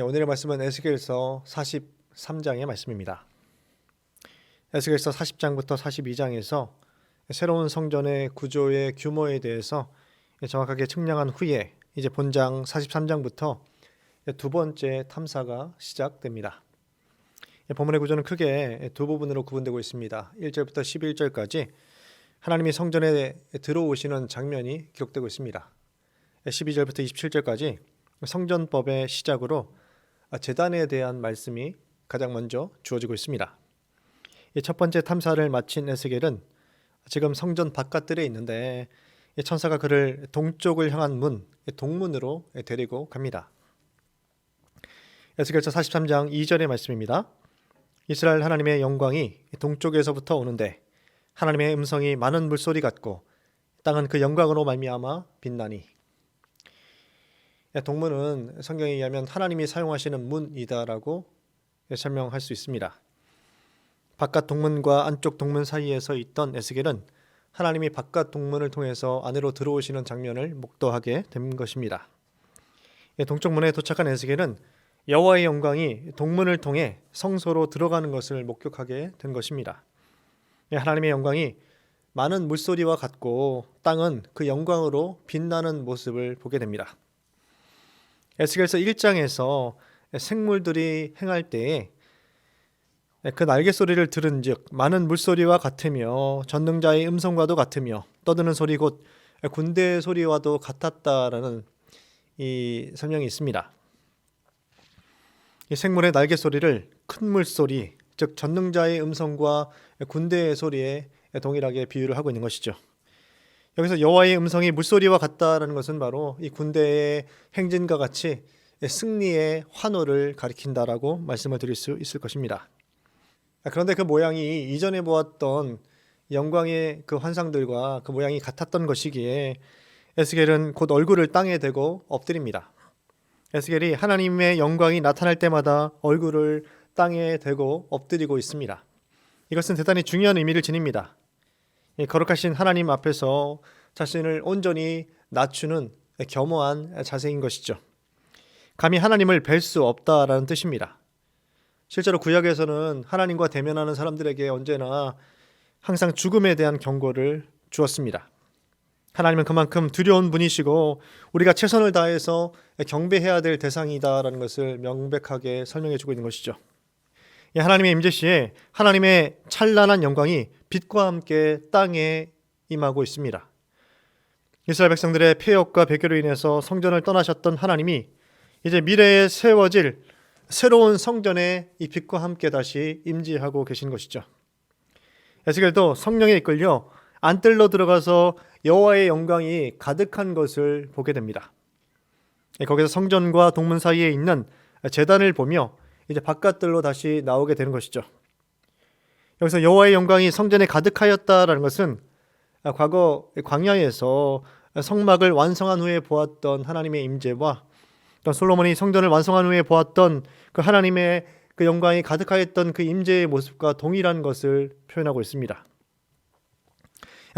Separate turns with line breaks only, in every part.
오늘의 말씀은 에스겔서 43장의 말씀입니다. 에스겔서 40장부터 42장에서 새로운 성전의 구조의 규모에 대해서 정확하게 측량한 후에 이제 본장 43장부터 두 번째 탐사가 시작됩니다. 본문의 구조는 크게 두 부분으로 구분되고 있습니다. 1절부터 11절까지 하나님이 성전에 들어오시는 장면이 기록되고 있습니다. 12절부터 27절까지 성전법의 시작으로 제단에 대한 말씀이 가장 먼저 주어지고 있습니다. 첫 번째 탐사를 마친 에스겔은 지금 성전 바깥들에 있는데 천사가 그를 동쪽을 향한 문, 동문으로 데리고 갑니다. 에스겔서 43장 2절의 말씀입니다. 이스라엘 하나님의 영광이 동쪽에서부터 오는데 하나님의 음성이 많은 물소리 같고 땅은 그 영광으로 말미암아 빛나니. 동문은 성경에 의하면 하나님이 사용하시는 문이다라고 설명할 수 있습니다. 바깥 동문과 안쪽 동문 사이에서 있던 에스겔은 하나님이 바깥 동문을 통해서 안으로 들어오시는 장면을 목도하게 된 것입니다. 동쪽 문에 도착한 에스겔은 여호와의 영광이 동문을 통해 성소로 들어가는 것을 목격하게 된 것입니다. 하나님의 영광이 많은 물소리와 같고 땅은 그 영광으로 빛나는 모습을 보게 됩니다. 에스겔서 1장에서 생물들이 행할 때에 그 날개 소리를 들은즉 많은 물소리와 같으며 전능자의 음성과도 같으며 떠드는 소리 곧 군대의 소리와도 같았다라는 이 설명이 있습니다. 이 생물의 날개 소리를 큰 물소리, 즉 전능자의 음성과 군대의 소리에 동일하게 비유를 하고 있는 것이죠. 여기서 여호와의 음성이 물소리와 같다라는 것은 바로 이 군대의 행진과 같이 승리의 환호를 가리킨다라고 말씀을 드릴 수 있을 것입니다. 그런데 그 모양이 이전에 보았던 영광의 그 환상들과 그 모양이 같았던 것이기에 에스겔은 곧 얼굴을 땅에 대고 엎드립니다. 에스겔이 하나님의 영광이 나타날 때마다 얼굴을 땅에 대고 엎드리고 있습니다. 이것은 대단히 중요한 의미를 지닙니다. 거룩하신 하나님 앞에서 자신을 온전히 낮추는 겸허한 자세인 것이죠. 감히 하나님을 뵐 수 없다라는 뜻입니다. 실제로 구약에서는 하나님과 대면하는 사람들에게 언제나 항상 죽음에 대한 경고를 주었습니다. 하나님은 그만큼 두려운 분이시고 우리가 최선을 다해서 경배해야 될 대상이다라는 것을 명백하게 설명해 주고 있는 것이죠. 하나님의 임재 시에 하나님의 찬란한 영광이 빛과 함께 땅에 임하고 있습니다. 이스라엘 백성들의 폐역과 배교로 인해서 성전을 떠나셨던 하나님이 이제 미래에 세워질 새로운 성전에 이 빛과 함께 다시 임재하고 계신 것이죠. 에스겔도 성령에 이끌려 안뜰로 들어가서 여호와의 영광이 가득한 것을 보게 됩니다. 거기서 성전과 동문 사이에 있는 제단을 보며 이제 바깥들로 다시 나오게 되는 것이죠. 여기서 여호와의 영광이 성전에 가득하였다라는 것은 과거 광야에서 성막을 완성한 후에 보았던 하나님의 임재와 또 솔로몬이 성전을 완성한 후에 보았던 그 하나님의 그 영광이 가득하였던 그 임재의 모습과 동일한 것을 표현하고 있습니다.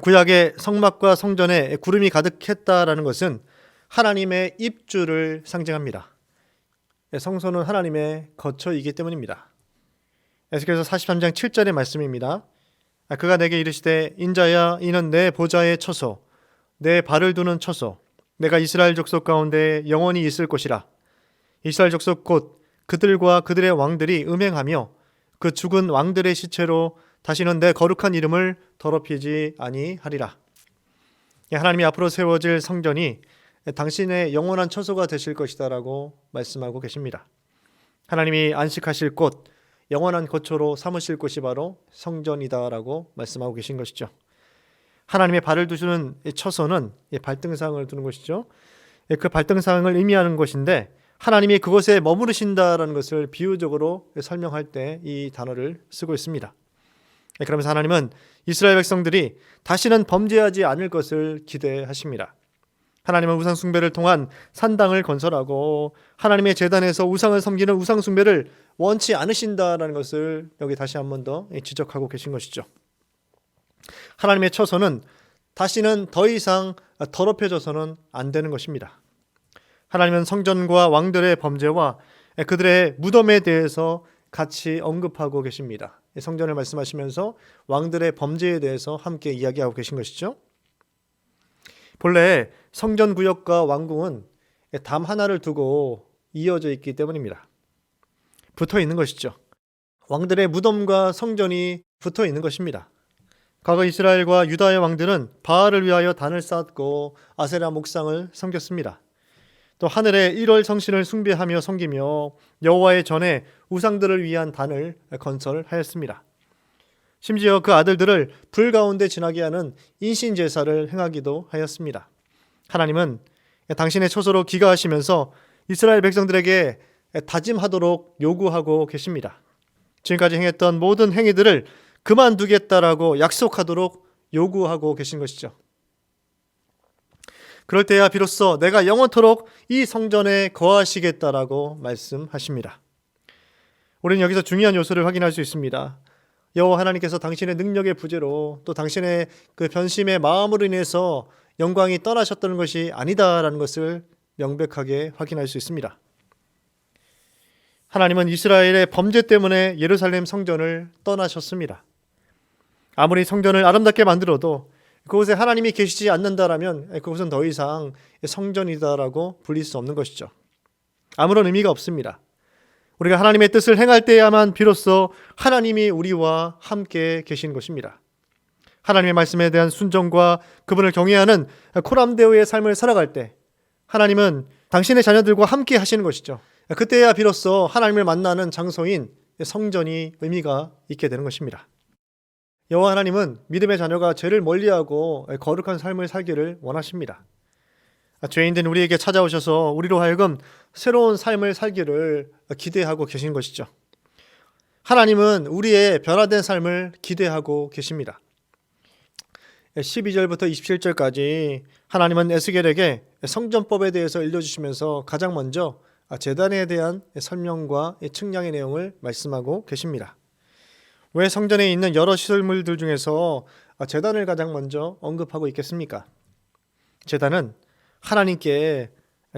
구약의 성막과 성전에 구름이 가득했다라는 것은 하나님의 입주를 상징합니다. 성소는 하나님의 거처이기 때문입니다. 에스겔서 43장 7절의 말씀입니다. 그가 내게 이르시되 인자야 이는 내 보좌의 처소 내 발을 두는 처소 내가 이스라엘 족속 가운데 영원히 있을 곳이라. 이스라엘 족속 곧 그들과 그들의 왕들이 음행하며 그 죽은 왕들의 시체로 다시는 내 거룩한 이름을 더럽히지 아니하리라. 하나님이 앞으로 세워질 성전이 당신의 영원한 처소가 되실 것이다라고 말씀하고 계십니다. 하나님이 안식하실 곳, 영원한 거처로 삼으실 곳이 바로 성전이다라고 말씀하고 계신 것이죠. 하나님의 발을 두시는 처소는 발등상을 두는 것이죠. 그 발등상을 의미하는 것인데 하나님이 그곳에 머무르신다라는 것을 비유적으로 설명할 때 이 단어를 쓰고 있습니다. 그러면서 하나님은 이스라엘 백성들이 다시는 범죄하지 않을 것을 기대하십니다. 하나님은 우상 숭배를 통한 산당을 건설하고 하나님의 제단에서 우상을 섬기는 우상 숭배를 원치 않으신다라는 것을 여기 다시 한 번 더 지적하고 계신 것이죠. 하나님의 처소는 다시는 더 이상 더럽혀져서는 안 되는 것입니다. 하나님은 성전과 왕들의 범죄와 그들의 무덤에 대해서 같이 언급하고 계십니다. 성전을 말씀하시면서 왕들의 범죄에 대해서 함께 이야기하고 계신 것이죠. 본래 성전 구역과 왕궁은 담 하나를 두고 이어져 있기 때문입니다. 붙어 있는 것이죠. 왕들의 무덤과 성전이 붙어 있는 것입니다. 과거 이스라엘과 유다의 왕들은 바알을 위하여 단을 쌓았고 아세라 목상을 섬겼습니다. 또 하늘의 1월 성신을 숭배하며 섬기며 여호와의 전에 우상들을 위한 단을 건설하였습니다. 심지어 그 아들들을 불 가운데 지나게 하는 인신 제사를 행하기도 하였습니다. 하나님은 당신의 처소로 기가하시면서 이스라엘 백성들에게 다짐하도록 요구하고 계십니다. 지금까지 행했던 모든 행위들을 그만두겠다라고 약속하도록 요구하고 계신 것이죠. 그럴 때야 비로소 내가 영원토록 이 성전에 거하시겠다라고 말씀하십니다. 우리는 여기서 중요한 요소를 확인할 수 있습니다. 여호와 하나님께서 당신의 능력의 부재로 또 당신의 그 변심의 마음으로 인해서 영광이 떠나셨다는 것이 아니다라는 것을 명백하게 확인할 수 있습니다. 하나님은 이스라엘의 범죄 때문에 예루살렘 성전을 떠나셨습니다. 아무리 성전을 아름답게 만들어도 그곳에 하나님이 계시지 않는다라면 그곳은 더 이상 성전이다라고 불릴 수 없는 것이죠. 아무런 의미가 없습니다. 우리가 하나님의 뜻을 행할 때야만 비로소 하나님이 우리와 함께 계신 것입니다. 하나님의 말씀에 대한 순종과 그분을 경외하는 코람데오의 삶을 살아갈 때 하나님은 당신의 자녀들과 함께 하시는 것이죠. 그때야 비로소 하나님을 만나는 장소인 성전이 의미가 있게 되는 것입니다. 여호와 하나님은 믿음의 자녀가 죄를 멀리하고 거룩한 삶을 살기를 원하십니다. 죄인된 우리에게 찾아오셔서 우리로 하여금 새로운 삶을 살기를 기대하고 계신 것이죠. 하나님은 우리의 변화된 삶을 기대하고 계십니다. 12절부터 27절까지 하나님은 에스겔에게 성전법에 대해서 일러주시면서 가장 먼저 제단에 대한 설명과 측량의 내용을 말씀하고 계십니다. 왜 성전에 있는 여러 시설물들 중에서 제단을 가장 먼저 언급하고 있겠습니까? 제단은 하나님께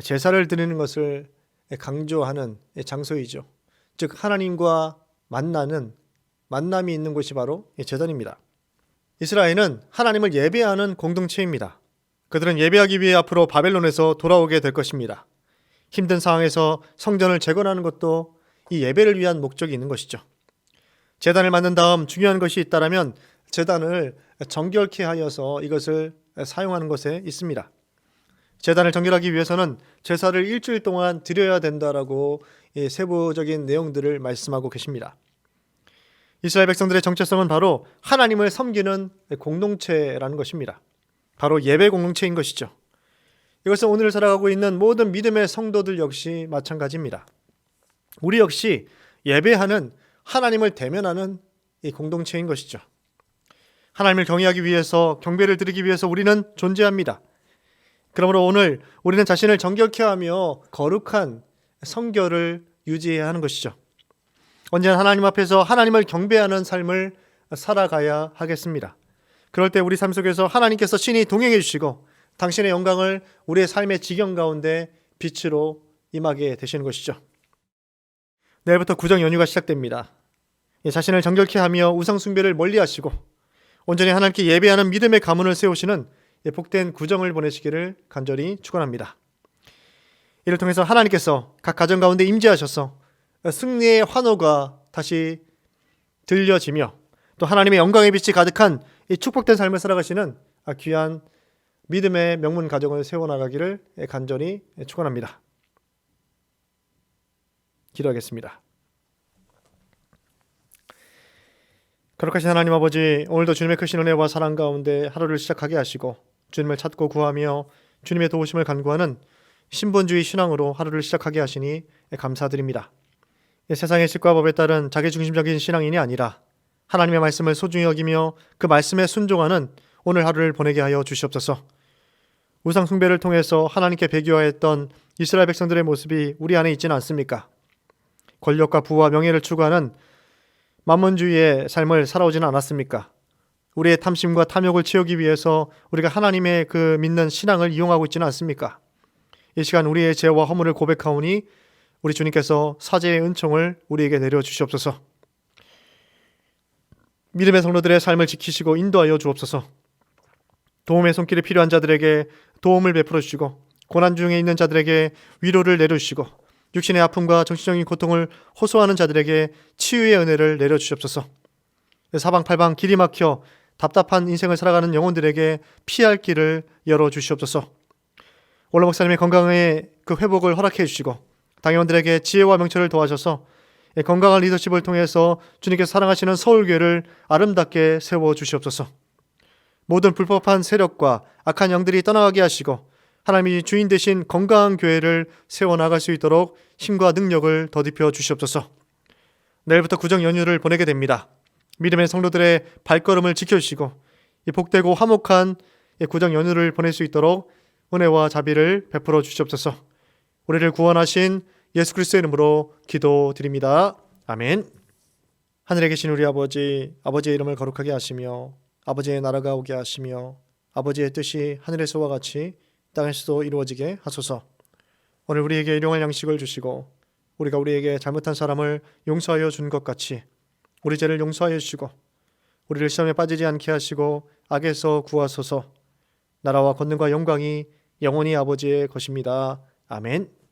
제사를 드리는 것을 강조하는 장소이죠. 즉 하나님과 만남이 있는 곳이 바로 제단입니다. 이스라엘은 하나님을 예배하는 공동체입니다. 그들은 예배하기 위해 앞으로 바벨론에서 돌아오게 될 것입니다. 힘든 상황에서 성전을 재건하는 것도 이 예배를 위한 목적이 있는 것이죠. 제단을 만든 다음 중요한 것이 있다라면 제단을 정결케 하여서 이것을 사용하는 것에 있습니다. 제단을 정결하기 위해서는 제사를 일주일 동안 드려야 된다라고 세부적인 내용들을 말씀하고 계십니다. 이스라엘 백성들의 정체성은 바로 하나님을 섬기는 공동체라는 것입니다. 바로 예배 공동체인 것이죠. 이것은 오늘 살아가고 있는 모든 믿음의 성도들 역시 마찬가지입니다. 우리 역시 예배하는 하나님을 대면하는 이 공동체인 것이죠. 하나님을 경외하기 위해서 경배를 드리기 위해서 우리는 존재합니다. 그러므로 오늘 우리는 자신을 정결케 하며 거룩한 성결을 유지해야 하는 것이죠. 언제나 하나님 앞에서 하나님을 경배하는 삶을 살아가야 하겠습니다. 그럴 때 우리 삶 속에서 하나님께서 친히 동행해 주시고 당신의 영광을 우리의 삶의 지경 가운데 빛으로 임하게 되시는 것이죠. 내일부터 구정 연휴가 시작됩니다. 자신을 정결케 하며 우상 숭배를 멀리하시고 온전히 하나님께 예배하는 믿음의 가문을 세우시는 복된 구정을 보내시기를 간절히 축원합니다. 이를 통해서 하나님께서 각 가정 가운데 임재하셔서 승리의 환호가 다시 들려지며 또 하나님의 영광의 빛이 가득한 이 축복된 삶을 살아가시는 귀한 믿음의 명문 가정을 세워나가기를 간절히 축원합니다. 기도하겠습니다. 거룩하신 하나님 아버지, 오늘도 주님의 크신 은혜와 사랑 가운데 하루를 시작하게 하시고 주님을 찾고 구하며 주님의 도우심을 간구하는 신본주의 신앙으로 하루를 시작하게 하시니 감사드립니다. 세상의 식과 법에 따른 자기중심적인 신앙인이 아니라 하나님의 말씀을 소중히 여기며 그 말씀에 순종하는 오늘 하루를 보내게 하여 주시옵소서. 우상 숭배를 통해서 하나님께 배교하였던 이스라엘 백성들의 모습이 우리 안에 있지는 않습니까? 권력과 부와 명예를 추구하는 만몬주의의 삶을 살아오지는 않았습니까? 우리의 탐심과 탐욕을 채우기 위해서 우리가 하나님의 그 믿는 신앙을 이용하고 있지는 않습니까? 이 시간 우리의 죄와 허물을 고백하오니 우리 주님께서 사죄의 은총을 우리에게 내려주시옵소서. 믿음의 성도들의 삶을 지키시고 인도하여 주옵소서. 도움의 손길이 필요한 자들에게 도움을 베풀어 주시고 고난 중에 있는 자들에게 위로를 내려주시고 육신의 아픔과 정신적인 고통을 호소하는 자들에게 치유의 은혜를 내려주시옵소서. 사방팔방 길이 막혀 답답한 인생을 살아가는 영혼들에게 피할 길을 열어주시옵소서. 올라 목사님의 건강의 그 회복을 허락해 주시고 당회원들에게 지혜와 명철을 도와셔서 건강한 리더십을 통해서 주님께서 사랑하시는 서울교회를 아름답게 세워주시옵소서. 모든 불법한 세력과 악한 영들이 떠나가게 하시고 하나님이 주인 되신 건강한 교회를 세워나갈 수 있도록 힘과 능력을 더딥혀 주시옵소서. 내일부터 구정 연휴를 보내게 됩니다. 믿음의 성도들의 발걸음을 지켜주시고 이 복되고 화목한 구정 연휴를 보낼 수 있도록 은혜와 자비를 베풀어 주시옵소서. 우리를 구원하신 예수 그리스도의 이름으로 기도드립니다. 아멘. 하늘에 계신 우리 아버지, 아버지의 이름을 거룩하게 하시며 아버지의 나라가 오게 하시며 아버지의 뜻이 하늘에서와 같이 땅에서도 이루어지게 하소서. 오늘 우리에게 일용할 양식을 주시고 우리가 우리에게 잘못한 사람을 용서하여 준 것 같이 우리 죄를 용서하여 주시고 우리를 시험에 빠지지 않게 하시고 악에서 구하소서. 나라와 권능과 영광이 영원히 아버지의 것입니다. 아멘.